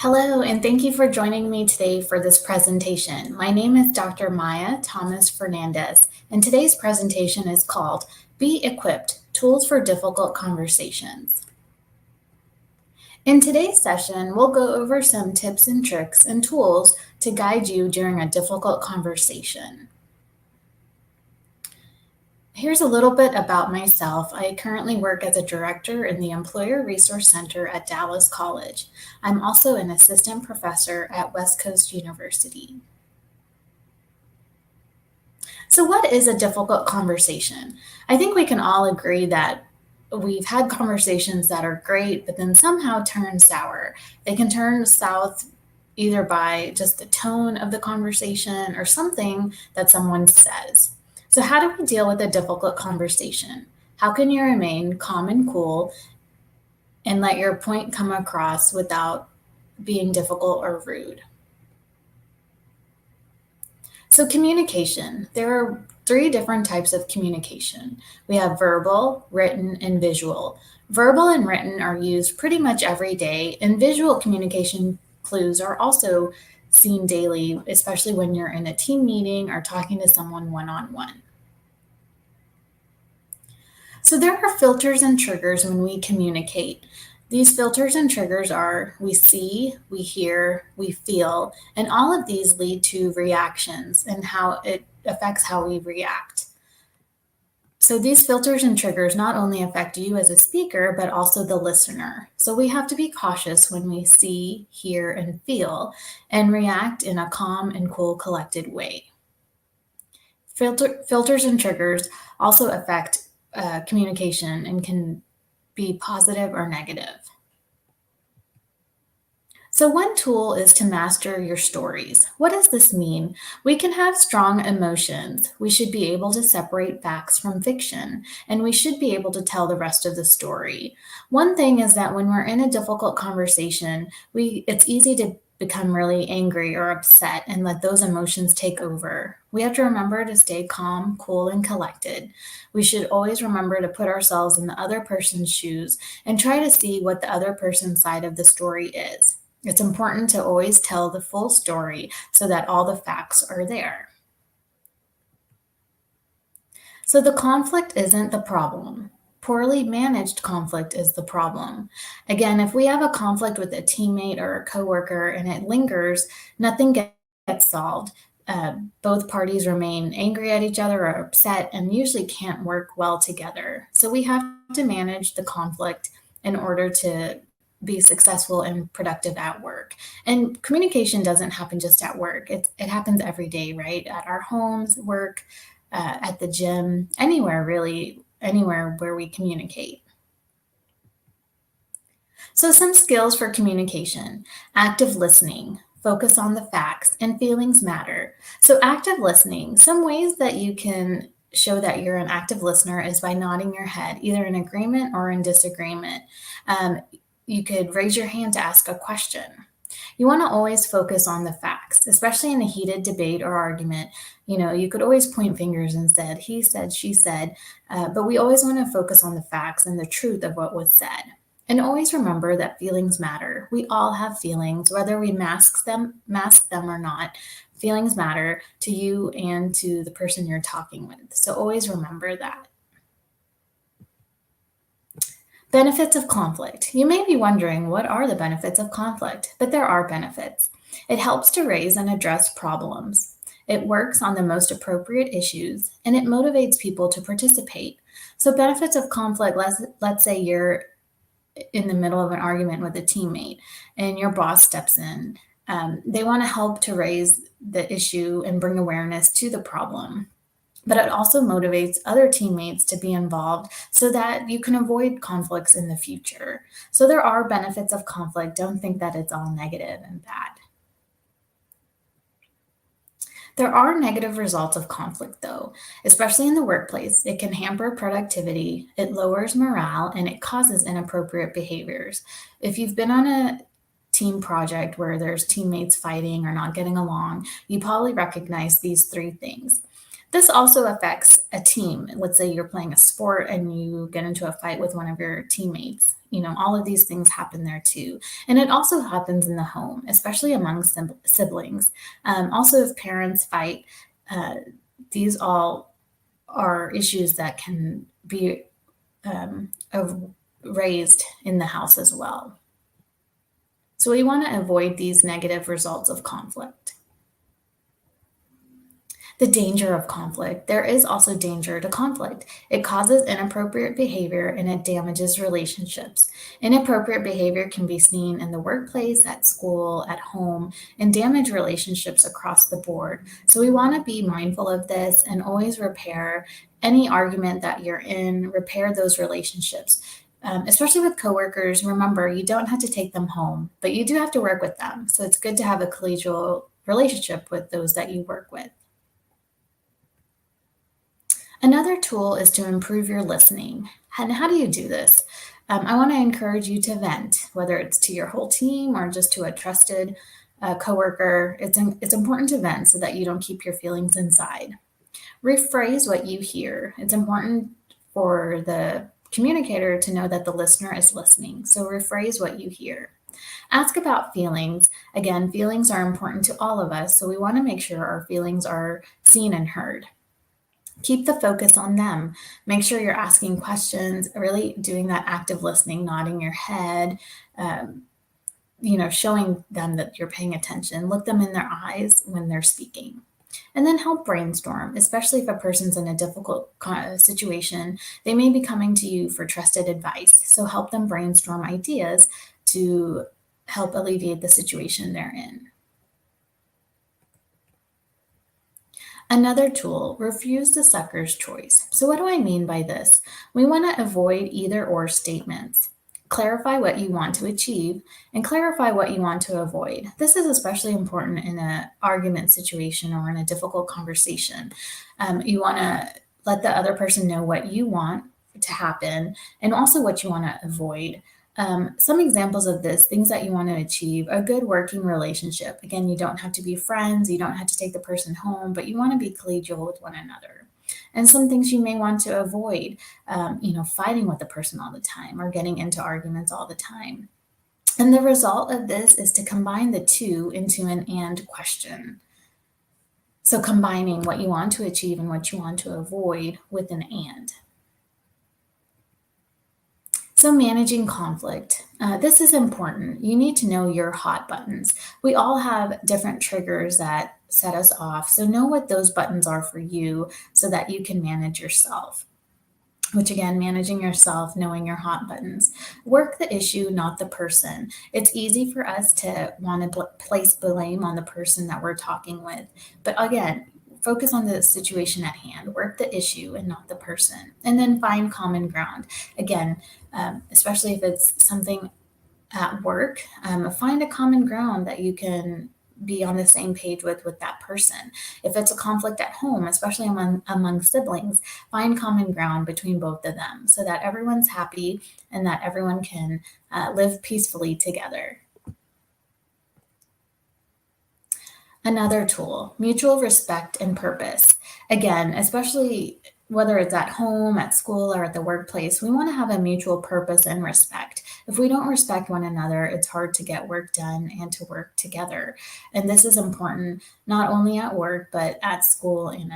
Hello, and thank you for joining me today for this presentation. My name is Dr. Maya Thomas Fernandez, and today's presentation is called Be Equipped, Tools for Difficult Conversations. In today's session, we'll go over some tips and tricks and tools to guide you during a difficult conversation. Here's a little bit about myself. I currently work as a director in the Employer Resource Center at Dallas College. I'm also an assistant professor at West Coast University. So, what is a difficult conversation? I think we can all agree that we've had conversations that are great, but then somehow turn sour. They can turn south either by just the tone of the conversation or something that someone says. So, how do we deal with a difficult conversation? How can you remain calm and cool and let your point come across without being difficult or rude? So, communication. There are three different types of communication. We have verbal, written, and visual. Verbal and written are used pretty much every day, and visual communication clues are also seen daily, especially when you're in a team meeting or talking to someone one on one. So, there are filters and triggers when we communicate. These filters and triggers are we see, we hear, we feel, and all of these lead to reactions and how it affects how we react. So these filters and triggers not only affect you as a speaker, but also the listener. So we have to be cautious when we see, hear, and feel, and react in a calm and cool, collected way. Filters and triggers also affect communication and can be positive or negative. So, one tool is to master your stories. What does this mean? We can have strong emotions. We should be able to separate facts from fiction, and we should be able to tell the rest of the story. One thing is that when we're in a difficult conversation, it's easy to become really angry or upset and let those emotions take over. We have to remember to stay calm, cool, and collected. We should always remember to put ourselves in the other person's shoes and try to see what the other person's side of the story is. It's important to always tell the full story so that all the facts are there. So the conflict isn't the problem. Poorly managed conflict is the problem. Again, if we have a conflict with a teammate or a coworker and it lingers, nothing gets solved. Both parties remain angry at each other or upset and usually can't work well together. So we have to manage the conflict in order to be successful and productive at work. And communication doesn't happen just at work. It happens every day, right? At our homes, work, at the gym, anywhere really, anywhere where we communicate. So some skills for communication: active listening, focus on the facts, and feelings matter. So active listening, some ways that you can show that you're an active listener is by nodding your head, either in agreement or in disagreement. You could raise your hand to ask a question. You want to always focus on the facts, especially in a heated debate or argument. You could always point fingers and said, he said, she said, but we always want to focus on the facts and the truth of what was said. And always remember that feelings matter. We all have feelings, whether we mask them or not. Feelings matter to you and to the person you're talking with. So always remember that. Benefits of conflict. You may be wondering, what are the benefits of conflict? But there are benefits. It helps to raise and address problems. It works on the most appropriate issues, and it motivates people to participate. So benefits of conflict, let's say you're in the middle of an argument with a teammate and your boss steps in. They want to help to raise the issue and bring awareness to the problem. But it also motivates other teammates to be involved so that you can avoid conflicts in the future. So there are benefits of conflict. Don't think that it's all negative and bad. There are negative results of conflict, though, especially in the workplace. It can hamper productivity, it lowers morale, and it causes inappropriate behaviors. If you've been on a team project where there's teammates fighting or not getting along, you probably recognize these three things. This also affects a team. Let's say you're playing a sport and you get into a fight with one of your teammates. All of these things happen there too. And it also happens in the home, especially among siblings. Also, if parents fight, uh, these all are issues that can be raised in the house as well. So we want to avoid these negative results of conflict. The danger of conflict. There is also danger to conflict. It causes inappropriate behavior and it damages relationships. Inappropriate behavior can be seen in the workplace, at school, at home, and damage relationships across the board. So we want to be mindful of this and always repair any argument that you're in, repair those relationships. Especially with coworkers, remember, you don't have to take them home, but you do have to work with them. So it's good to have a collegial relationship with those that you work with. Another tool is to improve your listening. And how do you do this? I want to encourage you to vent, whether it's to your whole team or just to a trusted coworker. It's important to vent so that you don't keep your feelings inside. Rephrase what you hear. It's important for the communicator to know that the listener is listening. So rephrase what you hear. Ask about feelings. Again, feelings are important to all of us, so we want to make sure our feelings are seen and heard. Keep the focus on them. Make sure you're asking questions, really doing that active listening, nodding your head, um, showing them that you're paying attention. Look them in their eyes when they're speaking. And then help brainstorm, especially if a person's in a difficult situation. They may be coming to you for trusted advice. So help them brainstorm ideas to help alleviate the situation they're in. Another tool, refuse the sucker's choice. So, what do I mean by this? We want to avoid either or statements. Clarify what you want to achieve and clarify what you want to avoid. This is especially important in an argument situation or in a difficult conversation. You want to let the other person know what you want to happen and also what you want to avoid. Some examples of this, things that you want to achieve, a good working relationship. Again, you don't have to be friends, you don't have to take the person home, but you want to be collegial with one another. And some things you may want to avoid, fighting with the person all the time or getting into arguments all the time. And the result of this is to combine the two into an and question. So combining what you want to achieve and what you want to avoid with an and. So managing conflict. This is important. You need to know your hot buttons. We all have different triggers that set us off. So know what those buttons are for you so that you can manage yourself. Which again, managing yourself, knowing your hot buttons. Work the issue, not the person. It's easy for us to want to place blame on the person that we're talking with. But again, focus on the situation at hand, work the issue and not the person, and then find common ground. Again, especially if it's something at work, find a common ground that you can be on the same page with that person. If it's a conflict at home, especially among siblings, find common ground between both of them so that everyone's happy and that everyone can live peacefully together. Another tool, mutual respect and purpose. Again, especially whether it's at home, at school, or at the workplace, we want to have a mutual purpose and respect. If we don't respect one another, it's hard to get work done and to work together. And this is important not only at work, but at school and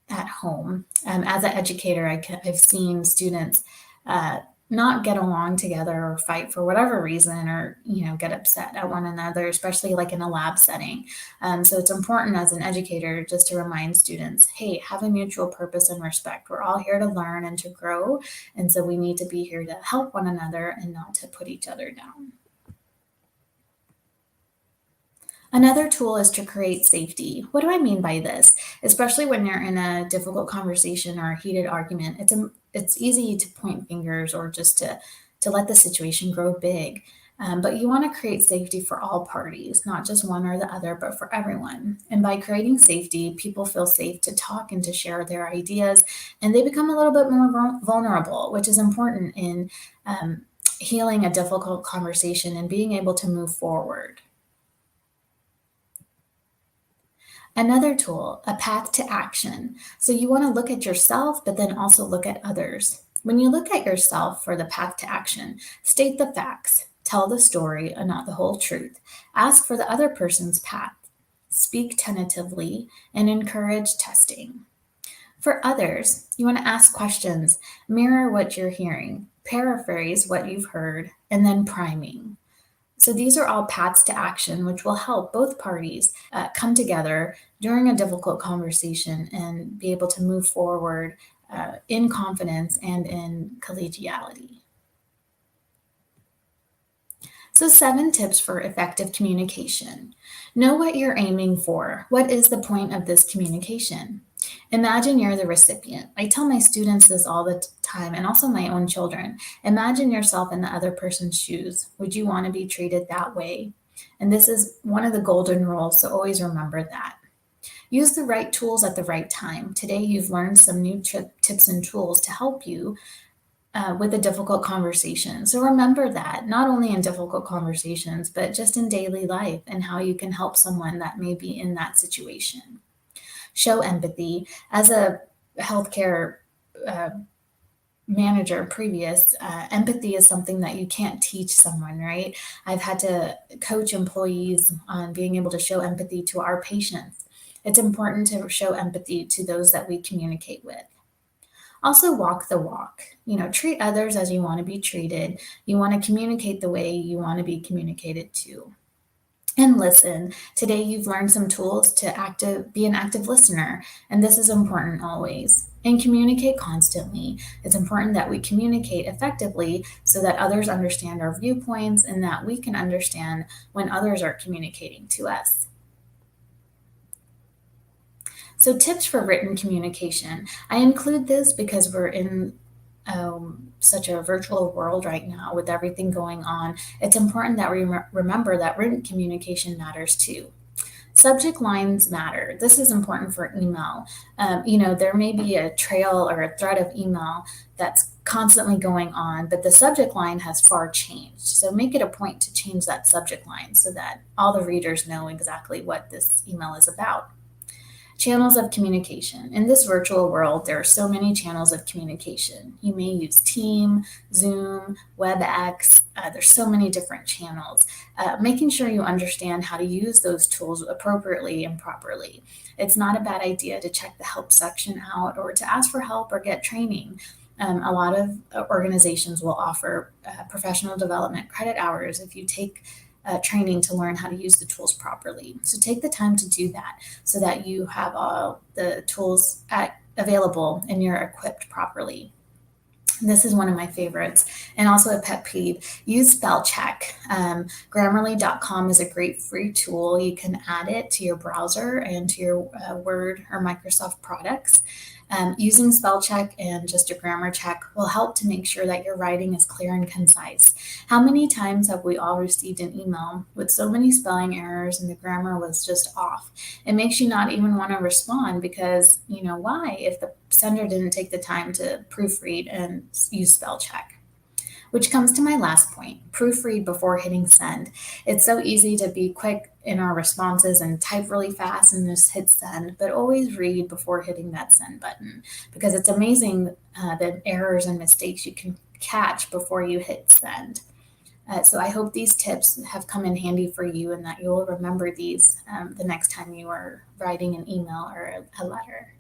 at home. As an educator, I've seen students not get along together or fight for whatever reason or get upset at one another, especially like in a lab setting. So it's important as an educator just to remind students, hey, have a mutual purpose and respect. We're all here to learn and to grow, and so we need to be here to help one another and not to put each other down. Another tool is to create safety. What do I mean by this? Especially when you're in a difficult conversation or a heated argument, it's easy to point fingers or just to let the situation grow big. But you want to create safety for all parties, not just one or the other, but for everyone. And by creating safety, people feel safe to talk and to share their ideas, and they become a little bit more vulnerable, which is important in healing a difficult conversation and being able to move forward. Another tool, a path to action. So you want to look at yourself, but then also look at others. When you look at yourself for the path to action, state the facts, tell the story and not the whole truth. Ask for the other person's path. Speak tentatively and encourage testing. For others, you want to ask questions, mirror what you're hearing, paraphrase what you've heard, and then priming. So these are all paths to action, which will help both parties come together during a difficult conversation and be able to move forward in confidence and in collegiality. So 7 tips for effective communication. Know what you're aiming for. What is the point of this communication? Imagine you're the recipient. I tell my students this all the time and also my own children. Imagine yourself in the other person's shoes. Would you want to be treated that way? And this is one of the golden rules, so always remember that. Use the right tools at the right time. Today, you've learned some new tips and tools to help you with a difficult conversation. So remember that, not only in difficult conversations, but just in daily life and how you can help someone that may be in that situation. Show empathy. As a healthcare manager previous, empathy is something that you can't teach someone, right? I've had to coach employees on being able to show empathy to our patients. It's important to show empathy to those that we communicate with. Also, walk the walk. Treat others as you want to be treated. You want to communicate the way you want to be communicated to. And listen. Today, you've learned some tools to be an active listener, and this is important always. And communicate constantly. It's important that we communicate effectively so that others understand our viewpoints and that we can understand when others are communicating to us. So tips for written communication. I include this because we're in such a virtual world right now with everything going on. It's important that we remember that written communication matters too. Subject lines matter. This is important for email. There may be a trail or a thread of email that's constantly going on, but the subject line has far changed. So make it a point to change that subject line so that all the readers know exactly what this email is about. Channels of communication. In this virtual world, there are so many channels of communication. You may use Team, Zoom, WebEx. There's so many different channels. Making sure you understand how to use those tools appropriately and properly. It's not a bad idea to check the help section out or to ask for help or get training. A lot of organizations will offer professional development credit hours if you take training to learn how to use the tools properly. So take the time to do that so that you have all the tools available and you're equipped properly. This is one of my favorites and also a pet peeve. Use spell check. Grammarly.com is a great free tool. You can add it to your browser and to your Word or Microsoft products. Using spell check and just a grammar check will help to make sure that your writing is clear and concise. How many times have we all received an email with so many spelling errors and the grammar was just off? It makes you not even want to respond because, why? If the sender didn't take the time to proofread and use spell check. Which comes to my last point, proofread before hitting send. It's so easy to be quick in our responses and type really fast and just hit send, but always read before hitting that send button because it's amazing the errors and mistakes you can catch before you hit send. So I hope these tips have come in handy for you and that you'll remember these the next time you are writing an email or a letter.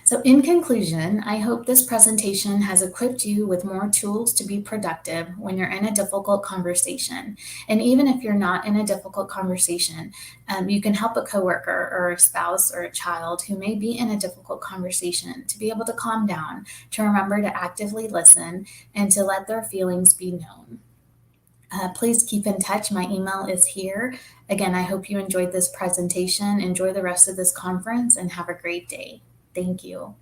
So in conclusion, I hope this presentation has equipped you with more tools to be productive when you're in a difficult conversation. And even if you're not in a difficult conversation, you can help a coworker or a spouse or a child who may be in a difficult conversation to be able to calm down, to remember to actively listen, and to let their feelings be known. Please keep in touch. My email is here. Again, I hope you enjoyed this presentation. Enjoy the rest of this conference and have a great day. Thank you.